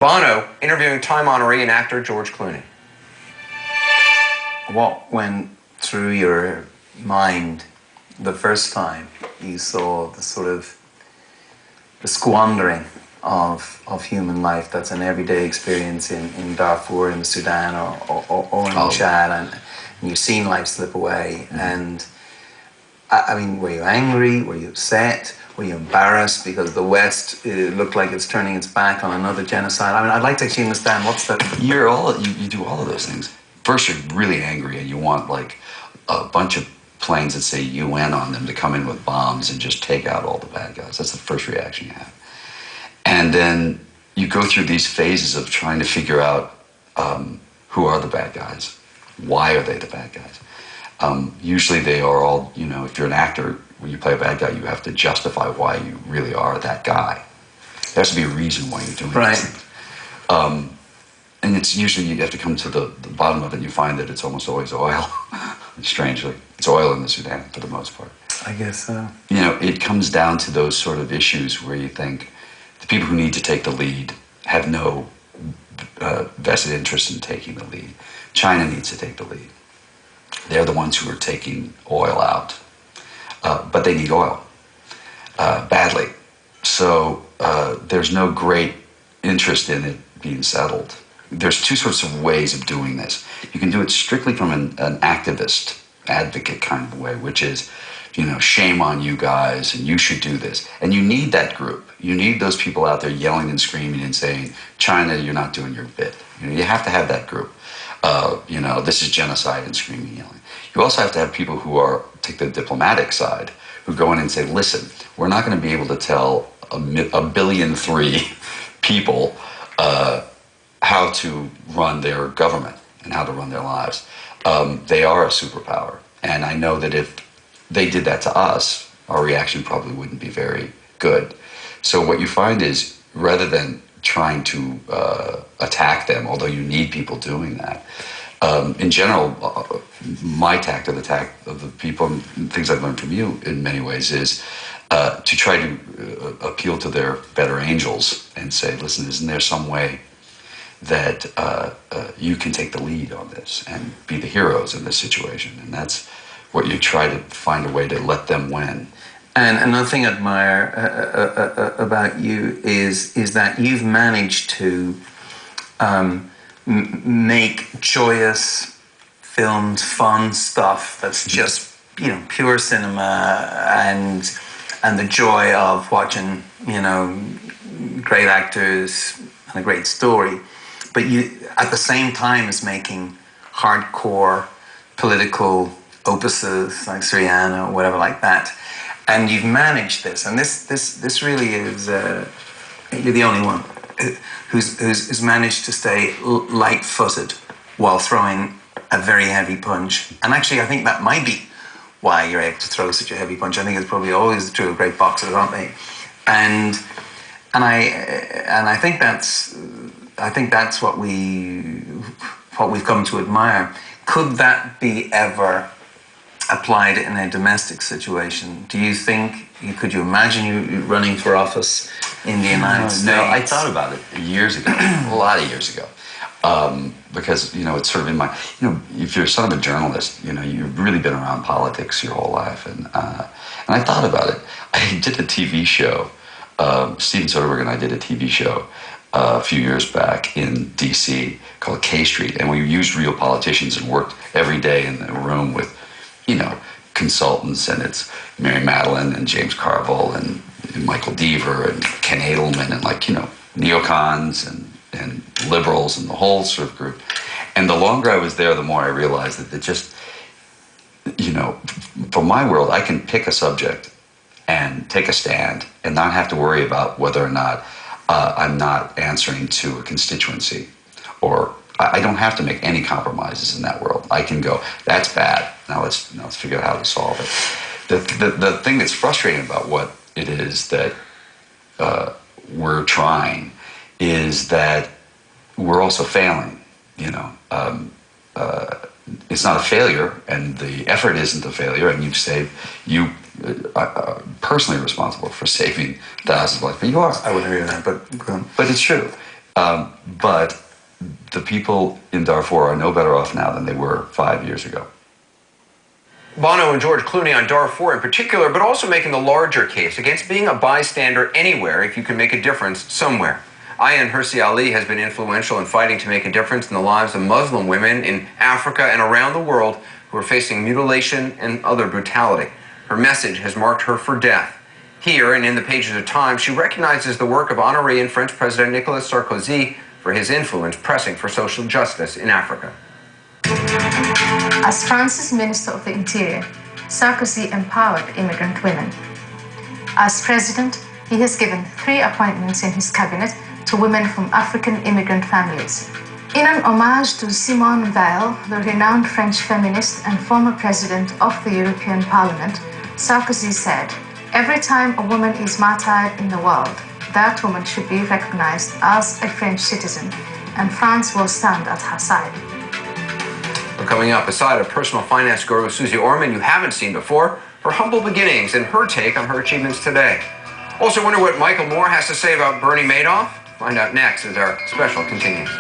Bono interviewing Time honoree and actor George Clooney. What went through your mind the first time you saw the sort of the squandering of human life that's an everyday experience in Darfur, in the Sudan, or in Chad, and you've seen life slip away? And I mean, were you angry? Were you upset? Were you embarrassed because the West looked like it's turning its back on another genocide? I mean, I'd like to actually understand what's the... You do all of those things. First, you're really angry and you want like a bunch of planes that say UN on them to come in with bombs and just take out all the bad guys. That's the first reaction you have. And then you go through these phases of trying to figure out who are the bad guys? Why are they the bad guys? Usually they are all, if you're an actor, when you play a bad guy, you have to justify why you really are that guy. There has to be a reason why you're doing these things. And it's usually, you have to come to the bottom of it, and you find that it's almost always oil. Strangely, it's oil in the Sudan for the most part. I guess so. It comes down to those sort of issues where you think the people who need to take the lead have no vested interest in taking the lead. China needs to take the lead. They're the ones who are taking oil out. But they need oil badly. So there's no great interest in it being settled. There's two sorts of ways of doing this. You can do it strictly from an activist, advocate kind of way, which is, shame on you guys and you should do this. And you need that group. You need those people out there yelling and screaming and saying, China, you're not doing your bit. You have to have that group. This is genocide, and screaming and yelling. You also have to have people who take the diplomatic side, who go in and say, listen, we're not going to be able to tell a billion people how to run their government and how to run their lives. They are a superpower. And I know that if they did that to us, our reaction probably wouldn't be very good. So what you find is, rather than trying to attack them, although you need people doing that, in general, my tact, or the tact of the people, and things I've learned from you in many ways, is to try to appeal to their better angels and say, listen, isn't there some way that you can take the lead on this and be the heroes in this situation? And that's what you try to find a way to let them win. And another thing I admire about you is that you've managed to make joyous films, fun stuff that's just pure cinema, and the joy of watching great actors and a great story. But you, at the same time as making hardcore political opuses like Syriana or whatever like that. And you've managed this, and this really is, you're the only one who's managed to stay light-footed while throwing a very heavy punch. And actually, I think that might be why you're able to throw such a heavy punch. I think it's probably always true of great boxers, aren't they? And I think that's what we've come to admire. Could that be ever applied in a domestic situation? Do you think, could you imagine you running for office in the United States? No, I thought about it years ago, a lot of years ago. Because, it's sort of in my, if you're son of a journalist, you've really been around politics your whole life. And I thought about it. I did a TV show, Steven Soderbergh and I did a TV show a few years back in D.C. called K Street. And we used real politicians and worked every day in the room with, consultants, and it's Mary Madeline and James Carville and Michael Deaver and Ken Edelman and neocons and liberals and the whole sort of group. And the longer I was there, the more I realized that it just, for my world, I can pick a subject and take a stand and not have to worry about whether or not I'm not answering to a constituency, or I don't have to make any compromises in that world. I can go, that's bad. Now let's figure out how to solve it. The thing that's frustrating about what it is that we're trying is that we're also failing. It's not a failure, and the effort isn't a failure. And you personally responsible for saving thousands of lives, but you are. I wouldn't agree with that, but But it's true. But the people in Darfur are no better off now than they were 5 years ago. Bono and George Clooney on Darfur in particular, but also making the larger case against being a bystander anywhere if you can make a difference somewhere. Ayaan Hirsi Ali has been influential in fighting to make a difference in the lives of Muslim women in Africa and around the world who are facing mutilation and other brutality. Her message has marked her for death. Here and in the pages of Time, she recognizes the work of honoree and French President Nicolas Sarkozy for his influence pressing for social justice in Africa. As France's Minister of the Interior, Sarkozy empowered immigrant women. As president, he has given 3 appointments in his cabinet to women from African immigrant families. In an homage to Simone Veil, the renowned French feminist and former president of the European Parliament, Sarkozy said, "Every time a woman is martyred in the world, that woman should be recognized as a French citizen, and France will stand at her side." Well, coming up, a side of personal finance guru Susie Orman you haven't seen before, her humble beginnings and her take on her achievements today. Also wonder what Michael Moore has to say about Bernie Madoff? Find out next as our special continues.